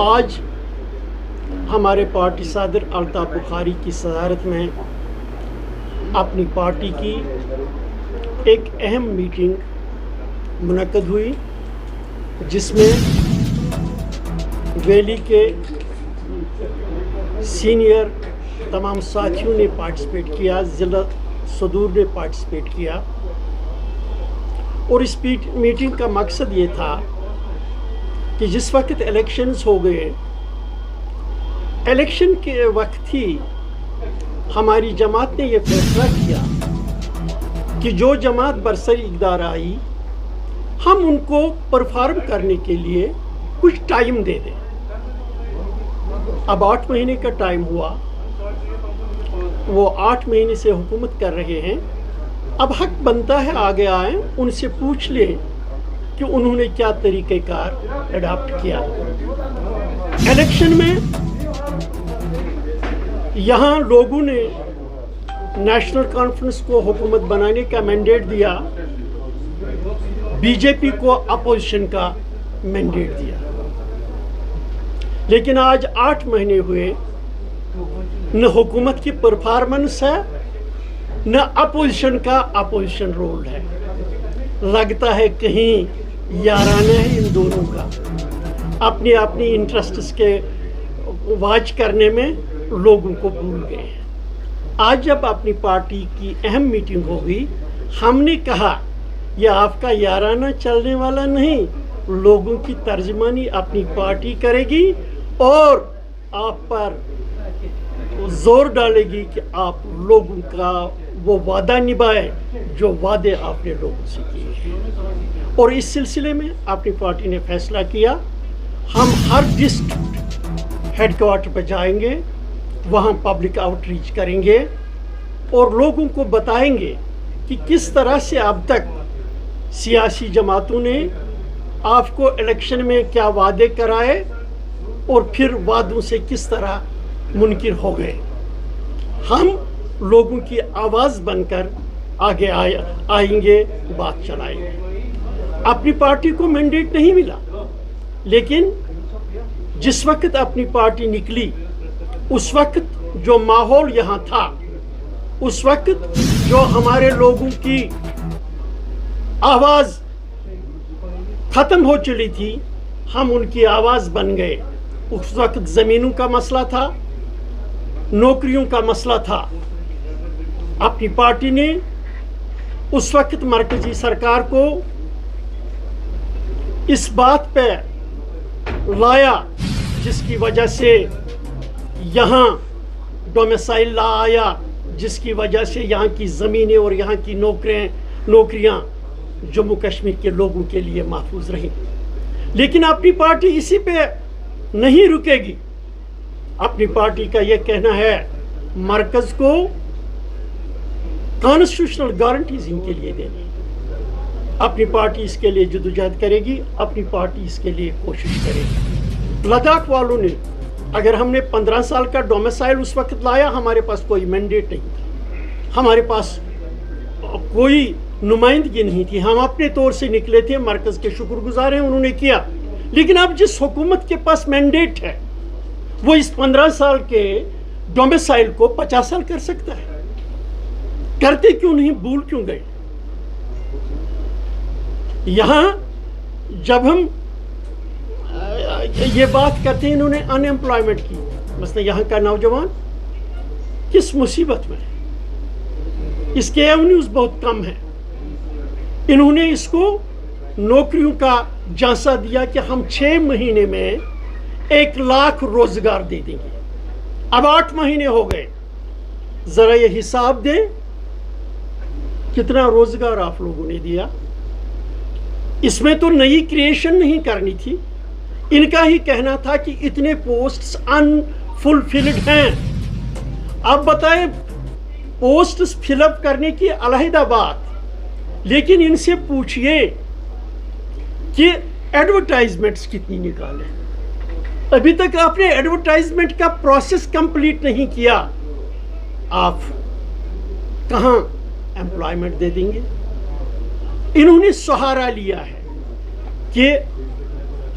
آج ہمارے پارٹی صدر الطاف بخاری کی صدارت میں اپنی پارٹی کی ایک اہم میٹنگ منعقد ہوئی، جس میں ویلی کے سینئر تمام ساتھیوں نے پارٹیسپیٹ کیا، ضلع صدور نے پارٹیسپیٹ کیا، اور اس میٹنگ کا مقصد یہ تھا کہ جس وقت الیکشنز ہو گئے، الیکشن کے وقت ہی ہماری جماعت نے یہ فیصلہ کیا کہ جو جماعت برسر اقتدار آئی، ہم ان کو پرفارم کرنے کے لیے کچھ ٹائم دے دیں۔ اب 8 مہینے کا ٹائم ہوا، وہ 8 مہینے سے حکومت کر رہے ہیں، اب حق بنتا ہے آگے آئیں، ان سے پوچھ لیں کہ انہوں نے کیا طریقہ کار اڈاپٹ کیا۔ الیکشن میں یہاں لوگوں نے نیشنل کانفرنس کو حکومت بنانے کا مینڈیٹ دیا، بی جے پی کو اپوزیشن کا مینڈیٹ دیا، لیکن آج 8 مہینے ہوئے، نہ حکومت کی پرفارمنس ہے، نہ اپوزیشن کا اپوزیشن رول ہے۔ لگتا ہے کہیں یارانہ ہے ان دونوں کا، اپنی انٹرسٹس کے واچ کرنے میں لوگوں کو بھول گئے ہیں۔ آج جب اپنی پارٹی کی اہم میٹنگ ہوگی، ہم نے کہا یہ آپ کا یارانہ چلنے والا نہیں، لوگوں کی ترجمانی اپنی پارٹی کرے گی اور آپ پر زور ڈالے گی کہ آپ لوگوں کا وہ وعدہ نبھائے جو وعدے آپ نے لوگوں سے کیے ہیں۔ اور اس سلسلے میں اپنی پارٹی نے فیصلہ کیا، ہم ہر ڈسٹرکٹ ہیڈ کوارٹر پہ جائیں گے، وہاں پبلک آؤٹ ریچ کریں گے اور لوگوں کو بتائیں گے کہ کس طرح سے اب تک سیاسی جماعتوں نے آپ کو الیکشن میں کیا وعدے کرائے اور پھر وعدوں سے کس طرح منکر ہو گئے۔ ہم لوگوں کی آواز بن کر آگے آئیں گے، بات چلائیں گے۔ اپنی پارٹی کو مینڈیٹ نہیں ملا، لیکن جس وقت اپنی پارٹی نکلی، اس وقت جو ماحول یہاں تھا، اس وقت جو ہمارے لوگوں کی آواز ختم ہو چلی تھی، ہم ان کی آواز بن گئے۔ اس وقت زمینوں کا مسئلہ تھا، نوکریوں کا مسئلہ تھا۔ اپنی پارٹی نے اس وقت مرکزی سرکار کو اس بات پہ لایا جس کی وجہ سے یہاں ڈومیسائل لا آیا، جس کی وجہ سے یہاں کی زمینیں اور یہاں کی نوکریاں جموں کشمیر کے لوگوں کے لیے محفوظ رہیں۔ لیکن اپنی پارٹی اسی پہ نہیں رکے گی۔ اپنی پارٹی کا یہ کہنا ہے مرکز کو کانسٹیٹیوشنل گارنٹیز ان کے لیے دینی۔ اپنی پارٹی اس کے لیے جدوجہد کرے گی، اپنی پارٹی اس کے لیے کوشش کرے گی۔ لداخ والوں نے، اگر ہم نے 15 سال کا ڈومیسائل اس وقت لایا، ہمارے پاس کوئی مینڈیٹ نہیں تھا، ہمارے پاس کوئی نمائندگی نہیں تھی، ہم اپنے طور سے نکلے تھے، مرکز کے شکر گزار ہیں، انہوں نے کیا۔ لیکن اب جس حکومت کے پاس مینڈیٹ ہے، وہ اس 15 سال کے ڈومیسائل کو 50 سال کر سکتا ہے۔ کرتے کیوں نہیں، بھول کیوں گئے؟ یہاں جب ہم یہ بات کرتے ہیں، انہوں نے ان ایمپلائمنٹ کی، مثلا یہاں کا نوجوان کس مصیبت میں ہے، اس کے ایونیوز بہت کم ہیں۔ انہوں نے اس کو نوکریوں کا جانسا دیا کہ ہم 6 مہینے میں 1 لاکھ روزگار دے دیں گے۔ اب 8 مہینے ہو گئے، ذرا یہ حساب دیں کتنا روزگار آپ لوگوں نے دیا۔ اس میں تو نئی کریشن نہیں کرنی تھی، ان کا ہی کہنا تھا کہ اتنے پوسٹس انفلفلڈ ہیں۔ اب بتائیں، پوسٹس فل اپ کرنے کی علیحدہ بات، لیکن ان سے پوچھئے کہ ایڈورٹائزمنٹس کتنی نکالیں۔ ابھی تک آپ نے ایڈورٹائزمنٹ کا پروسیس کمپلیٹ نہیں کیا، آپ کہاں ایمپلائمنٹ دے دیں گے؟ انہوں نے سہارا لیا ہے کہ